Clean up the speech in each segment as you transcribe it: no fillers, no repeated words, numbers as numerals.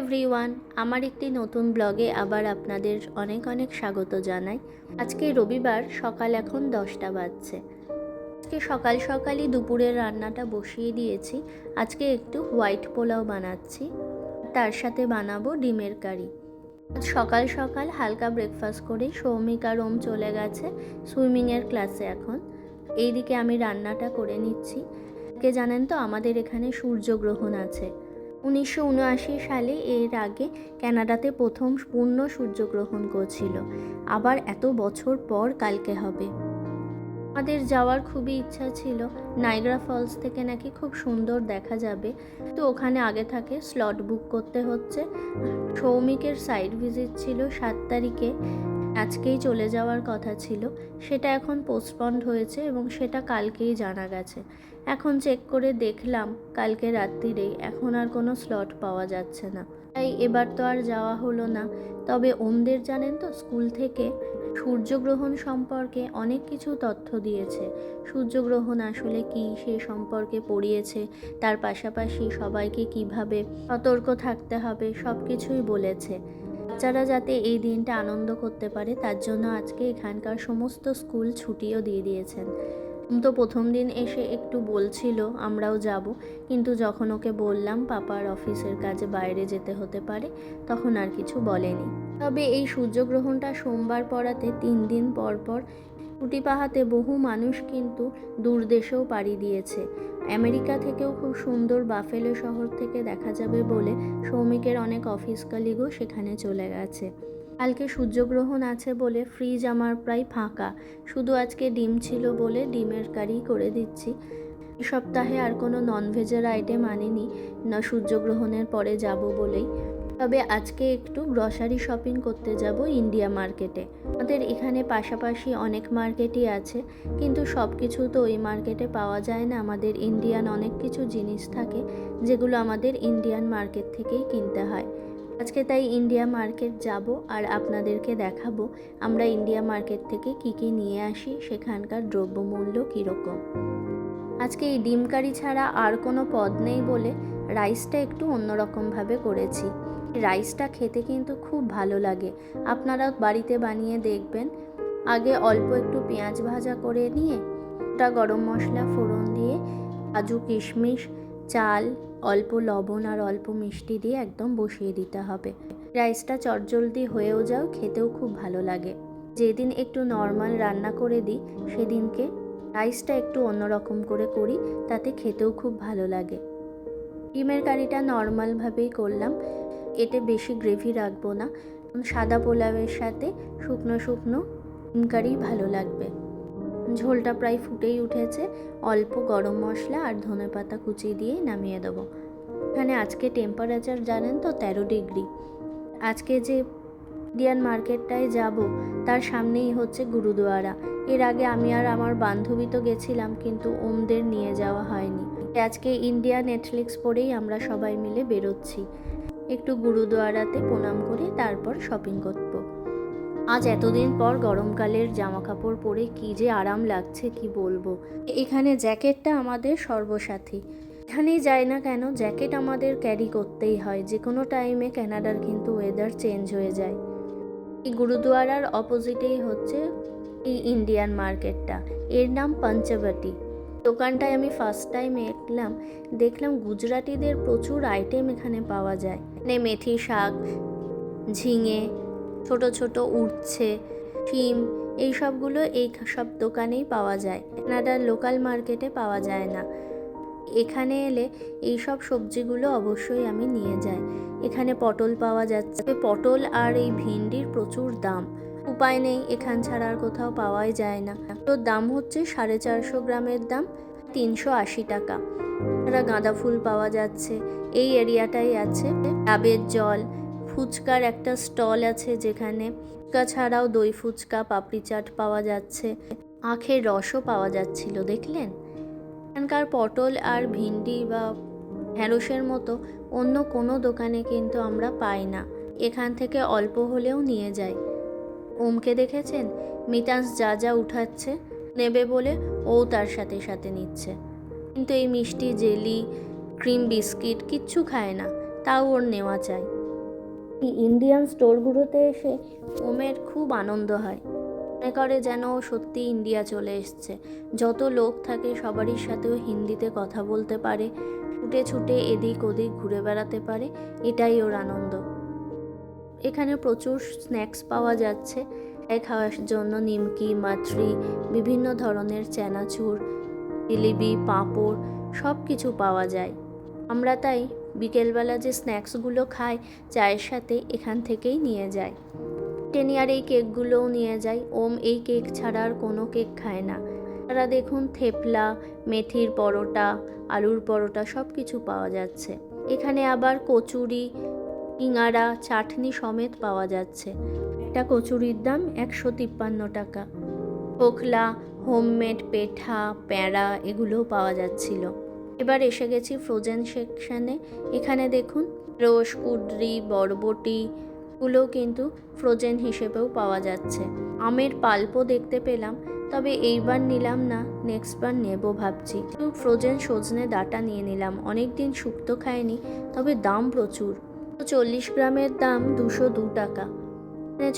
Everyone, আমার একটি নতুন ব্লগে আবার আপনাদের অনেক অনেক স্বাগত জানাই। আজকে রবিবার, সকাল এখন 10টা বাজছে। আজকে সকাল সকালই দুপুরের রান্নাটা বসিয়ে দিয়েছি। আজকে একটু হোয়াইট পোলাও বানাচ্ছি, তার সাথে বানাবো ডিমের কারি। সকাল সকাল হালকা ব্রেকফাস্ট করেই সৌমিক আর ওম চলে গেছে সুইমিংয়ের ক্লাসে। এখন এইদিকে আমি রান্নাটা করে নিচ্ছি। জানেন তো, আমাদের এখানে সূর্যগ্রহণ আছে। 1979 সালে এর আগে কানাডাতে প্রথম পূর্ণ সূর্যগ্রহণ করছিল। আবার এত বছর পর কালকে হবে। আমাদের যাওয়ার খুবই ইচ্ছা ছিল। নাইগ্রা ফলস থেকে নাকি খুব সুন্দর দেখা যাবে, তো ওখানে আগে থাকে স্লট বুক করতে হচ্ছে। সৌমিকের সাইড ভিজিট ছিল 7 তারিখে, আজকেই চলে যাওয়ার কথা ছিল। সেটা এখন পোস্টপন্ড হয়েছে এবং সেটা কালকেই জানা গেছে। এখন চেক করে দেখলাম কালকে রাত্রিরেই এখন আর কোনো স্লট পাওয়া যাচ্ছে না, তাই এবার তো আর যাওয়া হলো না। তবে ওমদের জানেন তো, স্কুল থেকে সূর্যগ্রহণ সম্পর্কে অনেক কিছু তথ্য দিয়েছে। সূর্যগ্রহণ আসলে কি সে সম্পর্কে পড়িয়েছে, তার পাশাপাশি সবাইকে কিভাবে সতর্ক থাকতে হবে সব কিছুই বলেছে। বাচ্চারা যাতে এই দিনটা আনন্দ করতে পারে তার জন্য আজকে এখানকার সমস্ত স্কুল ছুটিও দিয়ে দিয়েছেন। তো প্রথম দিন এসে একটু বলছিল আমরাও যাব, কিন্তু যখন ওকে বললাম পাপার অফিসের কাজে বাইরে যেতে হতে পারে, তখন আর কিছু বলেনি। তবে এই সূর্যগ্রহণটা সোমবার পড়াতে 3 দিন পর পর ছুটি পাহাতে বহু মানুষ কিন্তু দূর দেশেও পাড়ি দিয়েছে। আমেরিকা থেকেও খুব সুন্দর বাফেলো শহর থেকে দেখা যাবে বলে সৌমিকের অনেক অফিস কলিগও সেখানে চলে গেছে। কালকে সূর্যগ্রহণ আছে বলে ফ্রিজ আমার প্রায় ফাঁকা, শুধু আজকে ডিম ছিল বলে ডিমের কারি করে দিচ্ছি। এই সপ্তাহে আর কোনো ননভেজের আইটেম আনিনি, না সূর্যগ্রহণের পরে যাব বলেই। তবে আজকে একটু গ্রসারি শপিং করতে যাব ইন্ডিয়া মার্কেটে। আমাদের এখানে পাশাপাশি অনেক মার্কেটই আছে, কিন্তু সব কিছু তো ওই মার্কেটে পাওয়া যায় না। আমাদের ইন্ডিয়ান অনেক কিছু জিনিস থাকে যেগুলো আমাদের ইন্ডিয়ান মার্কেট থেকেই কিনতে হয়। আজকে তাই ইন্ডিয়া মার্কেট যাব আর আপনাদেরকে দেখাবো আমরা ইন্ডিয়া মার্কেট থেকে কী কী নিয়ে আসি, সেখানকার দ্রব্যমূল্য কীরকম। আজকে এই ডিম কারি ছাড়া আর কোনো পদ নেই বলে রাইসটা একটু অন্যরকমভাবে করেছি। রাইসটা খেতে কিন্তু খুব ভালো লাগে, আপনারা বাড়িতে বানিয়ে দেখবেন। আগে অল্প একটু পেঁয়াজ ভাজা করে নিয়ে ওটা গরম মশলা ফোড়ন দিয়ে কাজু কিশমিশ চাল অল্প লবণ আর অল্প মিষ্টি দিয়ে একদম বসিয়ে দিতে হবে। রাইসটা চটজলদি হয়েও যাও, খেতেও খুব ভালো লাগে। যেদিন একটু নর্মাল রান্না করে দিই সেদিনকে রাইসটা একটু অন্যরকম করে করি, তাতে খেতেও খুব ভালো লাগে। ডিমের কারিটা নর্মালভাবেই করলাম, এতে বেশি গ্রেভি রাখবো না। সাদা পোলাওয়ের সাথে শুকনো শুকনো ডিম কারি ভালো লাগবে। ঝোলটা প্রায় ফুটেই উঠেছে, অল্প গরম মশলা আর ধনেপাতা কুচি দিয়ে নামিয়ে দেবো। এখানে আজকে টেম্পারেচার জানেন তো 13 ডিগ্রি। আজকে যে ইন্ডিয়ান মার্কেটটায় যাব তার সামনেই হচ্ছে গুরুদুয়ারা। এর আগে আমি আর আমার বান্ধবী তো গেছিলাম, কিন্তু ওমদের নিয়ে যাওয়া হয়নি। আজকে ইন্ডিয়া নেটফ্লিক্স পড়েই আমরা সবাই মিলে বেরোচ্ছি, একটু গুরুদুয়ারাতে প্রণাম করে তারপর শপিং করব। আজ এতদিন পর গরমকালের জামা কাপড় পরে কি যে আরাম লাগছে কি বলবো। এখানে জ্যাকেটটা আমাদের সর্বসাথী, এখানেই যাই না কেন জ্যাকেট আমাদের ক্যারি করতেই হয়। যে কোনো টাইমে কানাডার কিন্তু ওয়েদার চেঞ্জ হয়ে যায়। এই গুরুদুয়ারার অপোজিটেই হচ্ছে এই ইন্ডিয়ান মার্কেটটা, এর নাম পঞ্চবটি। দোকানটায় আমি ফার্স্ট টাইম দেখলাম গুজরাটিদের প্রচুর আইটেম এখানে পাওয়া যায়। মানে মেথি শাক, ঝিঙে, ছোট ছোট উচ্ছে, শিম, এই সবগুলো এই সব দোকানেই পাওয়া যায়। কানাডার লোকাল মার্কেটে পাওয়া যায় না। এখানে এলে এই সব সবজিগুলো অবশ্যই আমি নিয়ে যাই। এখানে পটল পাওয়া যাচ্ছে, পটল আর এই ভিন্ডির প্রচুর দাম, উপায় নেই, এখান ছাড়া আর কোথাও পাওয়াই যায় না। তো দাম হচ্ছে 450 গ্রামের দাম 380 টাকা। গাঁদা ফুল পাওয়া যাচ্ছে, এই এরিয়াটাই আছে। ডাবের জল, ফুচকার একটা স্টল আছে যেখানে ফুচকা ছাড়াও দই ফুচকা, পাপড়ি চাট পাওয়া যাচ্ছে, আখের রসও পাওয়া যাচ্ছিল, দেখলেন। এখানকার পটল আর ভিন্ডি বা ঢ্যাঁড়সের মতো অন্য কোনো দোকানে কিন্তু আমরা পাই না। এখান থেকে অল্প হলেও নিয়ে যাই। ওমকে দেখেছেন, মিতাংশ যা যা উঠাচ্ছে নেবে বলে ও তার সাথে সাথে নিচ্ছে, কিন্তু এই মিষ্টি জেলি ক্রিম বিস্কিট কিচ্ছু খায় না, তাও ওর নেওয়া চাই। এই ইন্ডিয়ান স্টোরগুলোতে এসে ওমের খুব আনন্দ হয়, মনে করে যেন ও সত্যি ইন্ডিয়া চলে এসছে। যত লোক থাকে সবারই সাথেও হিন্দিতে কথা বলতে পারে, ছুটে ছুটে এদিক ওদিক ঘুরে বেড়াতে পারে, এটাই ওর আনন্দ। এখানে প্রচুর স্ন্যাক্স পাওয়া যাচ্ছে খাওয়ার জন্য, নিমকি, মাছরি, বিভিন্ন ধরনের চানাচুর, জিলিবি, পাঁপড় সব কিছু পাওয়া যায়। আমরা তাই বিকেলবেলা যে স্ন্যাক্সগুলো খাই চায়ের সাথে এখান থেকেই নিয়ে যাই। টেনিয়ার এই কেকগুলোও নিয়ে যাই। ওম এই কেক ছাড়া আর কোনো কেক খায় না। তারা দেখুন থেপলা, মেথির পরোটা, আলুর পরোটা সব কিছু পাওয়া যাচ্ছে। এখানে আবার কচুরি, সিঙাড়া, চাটনি সমেত পাওয়া যাচ্ছে। একটা কচুরির দাম 153 টাকা। পোখলা, হোমমেড পেঠা, প্যাঁড়া এগুলোও পাওয়া যাচ্ছিল। এবার এসে গেছি ফ্রোজেন সেকশানে। এখানে দেখুন রসকুডরি, বরবটি গুলোও কিন্তু ফ্রোজেন হিসেবেও পাওয়া যাচ্ছে। আমের পাল্পও দেখতে পেলাম, তবে এইবার নিলাম না, নেক্সট বার নেব ভাবছি। ফ্রোজেন সজনে ডাঁটা নিয়ে নিলাম, অনেক দিন শুক্তো খাইনি, তবে দাম প্রচুর। 40 গ্রামের দাম 202 টাকা।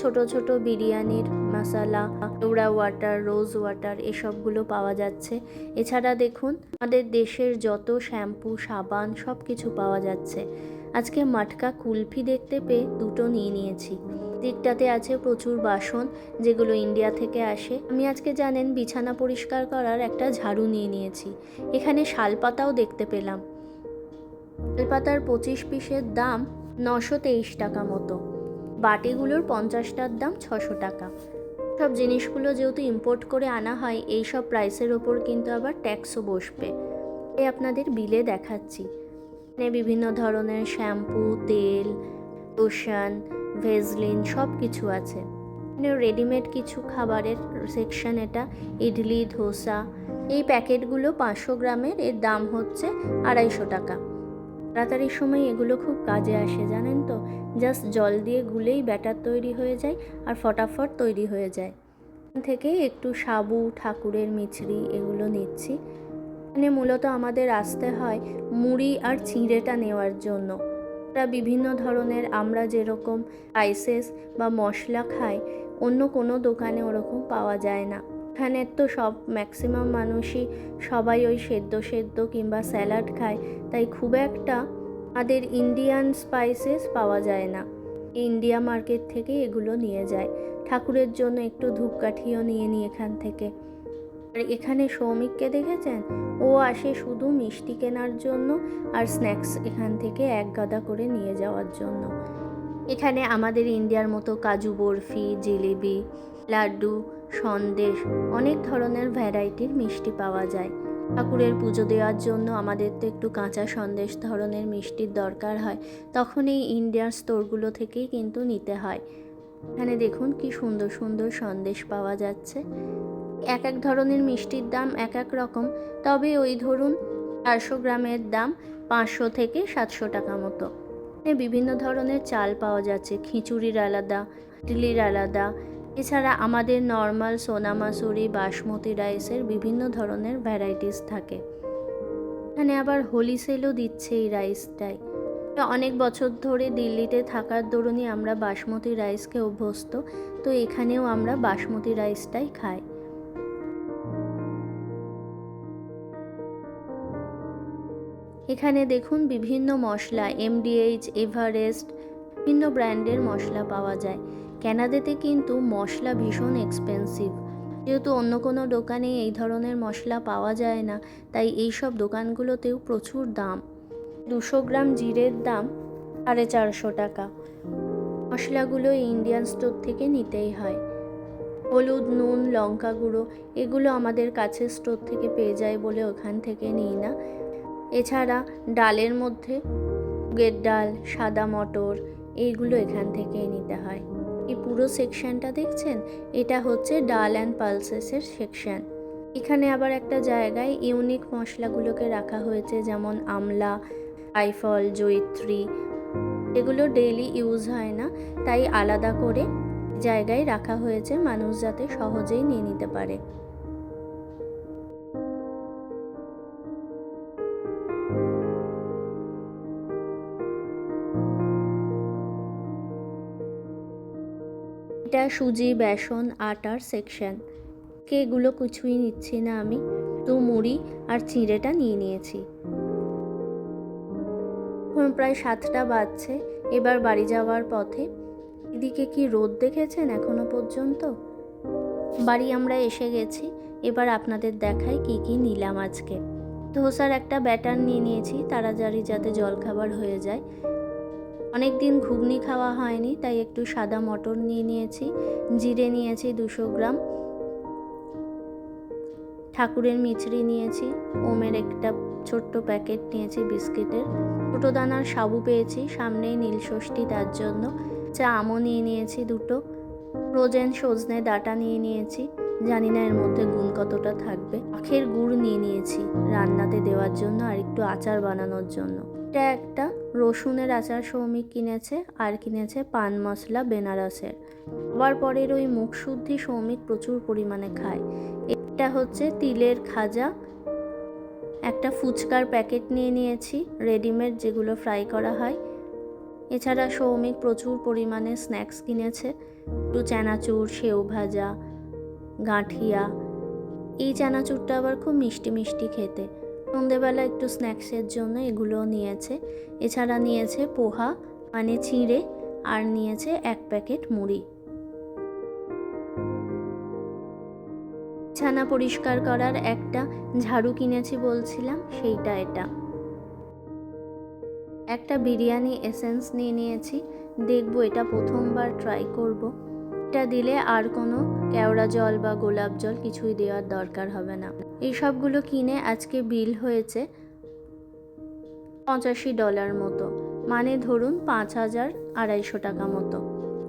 ছোট ছোট বিরিয়ানির মশলা, কেওড়া ওয়াটার, রোজ ওয়াটার এসবগুলো পাওয়া যাচ্ছে। এছাড়া দেখুন আমাদের দেশের যত শ্যাম্পু, সাবান সব কিছু পাওয়া যাচ্ছে। আজকে মাটকা কুলফি দেখতে পেয়ে দুটো নিয়ে নিয়েছি। দিকটাতে আছে প্রচুর বাসন, যেগুলো ইন্ডিয়া থেকে আসে। আমি আজকে জানেন বিছানা পরিষ্কার করার একটা ঝাড়ু নিয়ে নিয়েছি। এখানে শালপাতাও দেখতে পেলাম। শালপাতার 25 পিসের দাম 923 টাকা মতো। বাটিগুলোর 50টার দাম 600 টাকা। সব জিনিসগুলো যেহেতু ইম্পোর্ট করে আনা হয়, এই সব প্রাইসের ওপর কিন্তু আবার ট্যাক্সও বসবে। এই আপনাদের বিলে দেখাচ্ছি। এখানে বিভিন্ন ধরনের শ্যাম্পু, তেল, লোশন, ভেজলিন সব কিছু আছে। এখানে রেডিমেড কিছু খাবারের সেকশন এটা, ইডলি, ধোসা। এই প্যাকেটগুলো 500 গ্রামের, এর দাম হচ্ছে 250 টাকা। তাড়াতাড়ির সময় এগুলো খুব কাজে আসে জানেন তো, জাস্ট জল দিয়ে গুলেই ব্যাটার তৈরি হয়ে যায় আর ফটাফট তৈরি হয়ে যায়। এখান থেকে একটু সাবু, ঠাকুরের মিছরি এগুলো নিচ্ছি। এখানে মূলত আমাদের আসতে হয় মুড়ি আর চিঁড়েটা নেওয়ার জন্য। বিভিন্ন ধরনের আমরা যেরকম স্পাইসেস বা মশলা খাই, অন্য কোনো দোকানে ওরকম পাওয়া যায় না। এখানে তো সব ম্যাক্সিমাম মানুষই সবাই ওই সেদ্ধ সেদ্ধ কিংবা স্যালাড খায়, তাই খুব একটা আমাদের ইন্ডিয়ান স্পাইসেস পাওয়া যায় না। ইন্ডিয়া মার্কেট থেকে এগুলো নিয়ে যায়। ঠাকুরের জন্য একটু ধূপকাঠিও নিয়ে নিই এখান থেকে। আর এখানে সৌমিককে দেখেছেন, ও আসে শুধু মিষ্টি কেনার জন্য আর স্ন্যাক্স এখান থেকে এক গাদা করে নিয়ে যাওয়ার জন্য। এখানে আমাদের ইন্ডিয়ার মতো কাজু বরফি, জিলিবি, লাড্ডু, সন্দেশ অনেক ধরনের ভ্যারাইটির মিষ্টি পাওয়া যায়। ঠাকুরের পুজো দেওয়ার জন্য আমাদের তো একটু কাঁচা সন্দেশ ধরনের মিষ্টির দরকার হয়, তখন এই ইন্ডিয়ান স্টোরগুলো থেকেই কিন্তু নিতে হয়। এখানে দেখুন কি সুন্দর সুন্দর সন্দেশ পাওয়া যাচ্ছে। এক এক ধরনের মিষ্টির দাম এক এক রকম, তবে ওই ধরুন 400 গ্রামের দাম 500 থেকে 700 টাকা মতো। বিভিন্ন ধরনের চাল পাওয়া যাচ্ছে, খিচুড়ির আলাদা, ইডলির আলাদা। এছাড়া আমাদের নর্মাল সোনা মাসুরি, বাসমতি রাইসের বিভিন্ন ধরনের ভ্যারাইটিস থাকে। এখানে আবার হোলি সেলও দিচ্ছে এই রাইসটাই। অনেক বছর ধরে দিল্লিতে থাকার দরুনই আমরা বাসমতি রাইসকে অভ্যস্ত, তো এখানেও আমরা বাসমতি রাইসটাই খাই। এখানে দেখুন বিভিন্ন মশলা, MDH, এভারেস্ট বিভিন্ন ব্র্যান্ডের মশলা পাওয়া যায়। ক্যানাডাতে কিন্তু মশলা ভীষণ এক্সপেন্সিভ, যেহেতু অন্য কোনো দোকানে এই ধরনের মশলা পাওয়া যায় না, তাই এই সব দোকানগুলোতেও প্রচুর দাম। 200 গ্রাম জিরের দাম 450 টাকা। মশলাগুলো ইন্ডিয়ান স্টোর থেকে নিতেই হয়। হলুদ, নুন, লঙ্কা গুঁড়ো এগুলো আমাদের কাছে স্টোর থেকে পেয়ে যায় বলে ওখান থেকে নিই না। এছাড়া ডালের মধ্যে মুগের ডাল, সাদা মটর এইগুলো এখান থেকেই নিতে হয়। এই পুরো সেকশনটা দেখছেন, এটা হচ্ছে ডাল অ্যান্ড পালসেসের সেকশন। এখানে আবার একটা জায়গায় ইউনিক মশলাগুলোকে রাখা হয়েছে, যেমন আমলা, আইফল, জয়িত্রী। এগুলো ডেইলি ইউজ হয় না, তাই আলাদা করে জায়গায় রাখা হয়েছে, মানুষ যাতে সহজেই নিয়ে নিতে পারে। এটা সুজি, বেসন, আটার সেকশন। এগুলো কিছুই নিচ্ছি না আমি, তো মুড়ি আর চিঁড়েটা নিয়ে নিয়েছি। এখন প্রায় 7টা বাজছে। এবার বাড়ি যাওয়ার পথে। এদিকে কি রোদ দেখেছেন এখনো পর্যন্ত। বাড়ি আমরা এসে গেছি। এবার আপনাদের দেখাই কি কি নিলাম আজকে। ধোসার একটা ব্যাটার নিয়ে নিয়েছি, তাড়াতাড়ি যাতে জলখাবার হয়ে যায়। অনেক দিন ঘুগনি খাওয়া হয়নি, তাই একটু সাদা মটর নিয়ে নিয়েছি। জিরে নিয়েছি 200 গ্রাম। ঠাকুরের মিছরি নিয়েছি। ওমের একটা ছোট্ট প্যাকেট নিয়েছি বিস্কিটের। ছোটো দানার সাবু পেয়েছি, সামনেই নীলষষ্ঠী, তার জন্য। আমও নিয়ে নিয়েছি 2টো। ফ্রোজেন সজনে ডাঁটা নিয়ে নিয়েছি, জানি না এর মধ্যে গুণ কতটা থাকবে। আখের গুড় নিয়ে নিয়েছি রান্নাতে দেওয়ার জন্য আর একটু আচার বানানোর জন্য। এটা একটা রসুনের আচার সৌমিক কিনেছে, আর কিনেছে পান মশলা বেনারসের। আবার পরের ওই মুখ শুদ্ধি সৌমিক প্রচুর পরিমাণে খায়। এটা হচ্ছে তিলের খাজা। একটা ফুচকার প্যাকেট নিয়ে নিয়েছি, রেডিমেড, যেগুলো ফ্রাই করা হয়। এছাড়া সৌমিক প্রচুর পরিমাণে স্ন্যাক্স কিনেছে, একটু চানাচুর, সেও ভাজা, গাঁঠিয়া। এই চানাচুরটা আবার খুব মিষ্টি মিষ্টি খেতে। সন্ধেবেলা একটু স্ন্যাক্সের জন্য এগুলোও নিয়েছে। এছাড়া নিয়েছে পোহা মানে চিঁড়ে, আর নিয়েছে 1 প্যাকেট মুড়ি। বিছানা পরিষ্কার করার একটা ঝাড়ু কিনেছি বলছিলাম, সেইটা এটা। একটা বিরিয়ানি এসেন্স নিয়ে নিয়েছি, দেখবো, এটা প্রথমবার ট্রাই করব। এটা দিলে আর কোনো কেওড়া জল বা গোলাপ জল কিছুই দেওয়ার দরকার হবে না। এই সবগুলো কিনে আজকে বিল হয়েছে $85 মতো, মানে ধরুন 5200 টাকা মতো।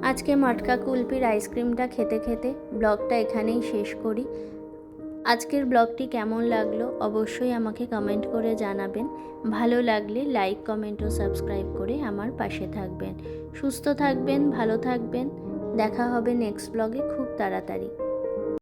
আজকে মটকা কুলপির আইসক্রিমটা খেতে খেতে ব্লগটা এখানেই শেষ করি। আজকের ব্লগটি কেমন লাগলো অবশ্যই আমাকে কমেন্ট করে জানাবেন। ভালো লাগলে লাইক, কমেন্ট ও সাবস্ক্রাইব করে আমার পাশে থাকবেন। সুস্থ থাকবেন, ভালো থাকবেন। দেখা হবে নেক্সট ব্লগে খুব তাড়াতাড়ি।